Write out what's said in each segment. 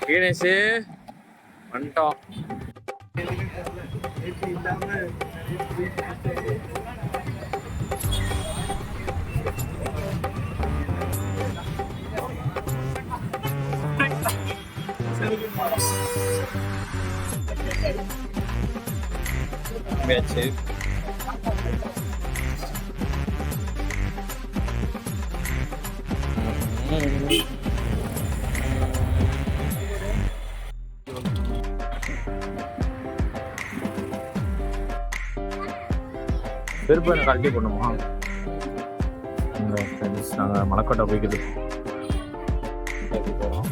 கணேஷு வந்துட்டோம். மேட்ச்சு பெருப்பு எனக்கு கழட்டி போடணுமா? நாங்கள் மலைக்கோட்டை போய்க்குது போகிறோம்.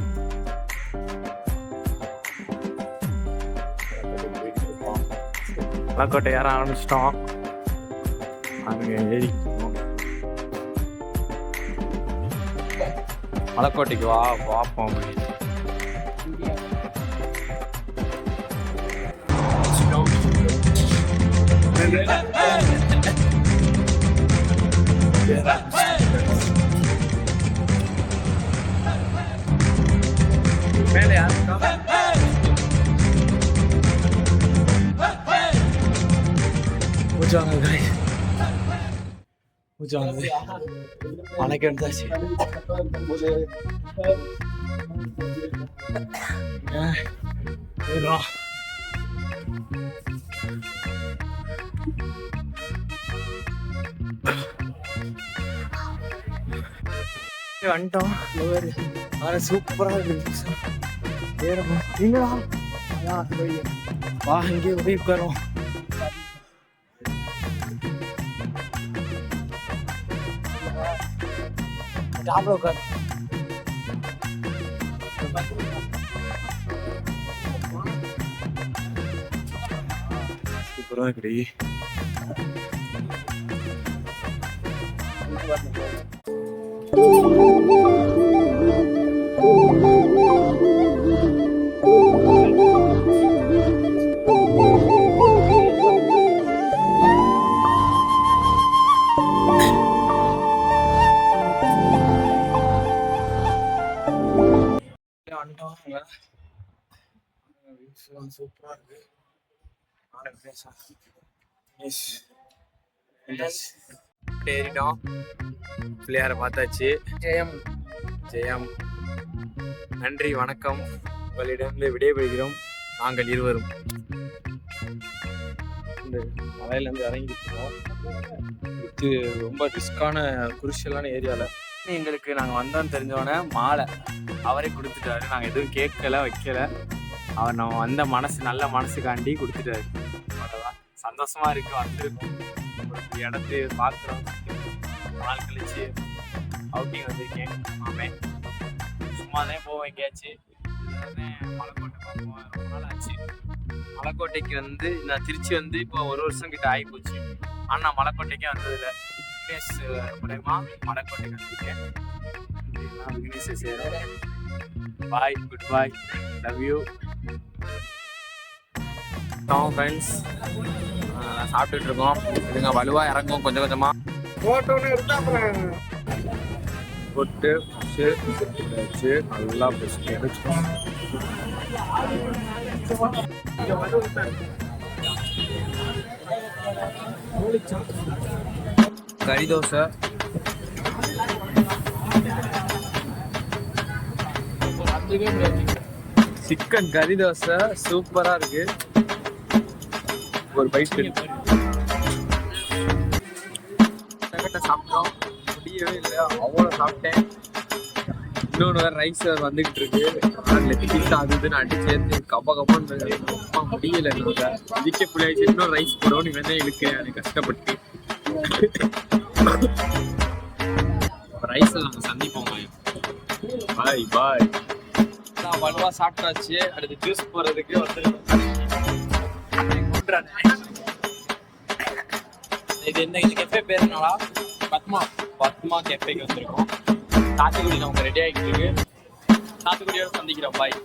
மலைக்கோட்டை ஏற ஆரம்பிச்சிட்டோம். அங்கே ஏறி மலைக்கோட்டைக்கு பார்ப்போம். மேலே மலைக்கு எடுத்தாச்சு. வந்துட்டோம். சூப்பராக இருக்கு. வா இங்கே போய் உட்காருவோம். டாப்ல உட்காரு. சூப்பராக இருக்குடி. சூப்பரா இருக்கு. ஏறிட்டோம். பிள்ளையார பார்த்தாச்சு. ஜெயம் ஜெயம். நன்றி வணக்கம். உங்களிடமிருந்து விடைபெறுகிறோம் நாங்கள் இருவரும். இந்த மலையிலேருந்து இறங்கிருக்கோம். இது ரொம்ப ரிஸ்கான குருஷியலான ஏரியாவில் எங்களுக்கு நாங்கள் வந்தோன்னு தெரிஞ்சோடனே மாலை அவரே கொடுத்துட்டாரு. நாங்கள் எதுவும் கேட்கல வைக்கல. அவர் நம்ம வந்த மனசு நல்ல மனசுக்காண்டி கொடுத்துட்டாரு. அவ்வளோதான். சந்தோஷமா இருக்கு. வந்திருக்கோம் ஒரு இடத்து பார்க்குறோம். நாள் கழிச்சு அவுட்டிங் வந்திருக்கேன். ஆமே சும்மா தான் போவோம் எங்கேயாச்சும். மலைக்கோட்டை பார்ப்போம். ரொம்ப நாள் ஆச்சு. மலைக்கோட்டைக்கு வந்து நான் திருச்சி வந்து இப்போ 1 வருஷம் கிட்ட ஆகி போச்சு. ஆனால் மலைக்கோட்டைக்கே வந்ததில்லை. விக்னேஷ் மூலமா மலைக்கோட்டைக்கு வந்திருக்கேன். விக்னேஷை சேர bye, good bye, love you. Friends சாப்பிட்டுட்டு இருக்கோம். இதுங்க வலுவாக இறங்கும் கொஞ்சம் கொஞ்சமாக. போட்டு வச்சு நல்லா பிடிச்சி எடுத்துக்கோம். கறி தோசை, சிக்கன் கறி தோசை சூப்பரா இருக்கு. ஒரு பைட் சாப்பிட்டோம். முடியவே இல்லை, அவ்வளோ சாப்பிட்டேன். இன்னொன்று வேறு ரைஸ் வந்துகிட்டு இருக்கு. லெக் ஆகுதுன்னு அடி சேர்த்து கப்பன்னு ரொம்ப முடியல. இதுக்கே பிள்ளையாச்சு. இன்னொரு ரைஸ் போடவும் வேணா இழுக்கிறேன் எனக்கு கஷ்டப்பட்டு. ரைஸில் நம்ம சந்திப்போம். பாய் பாய். நான் வலுவா சாப்பிட்டாச்சு. அடுத்து ஜூஸ் போடுறதுக்கு வந்துருக்கோம். இது என்ன, இது கெஃபே பேர் என்னடா? பத்மா கெஃபேக்கு வந்திருக்கோம். சாத்துக்குடி நமக்கு ரெடி ஆகிட்டு இருக்கு. சாத்துக்குடியோட சந்திக்கிறோம். பாய்.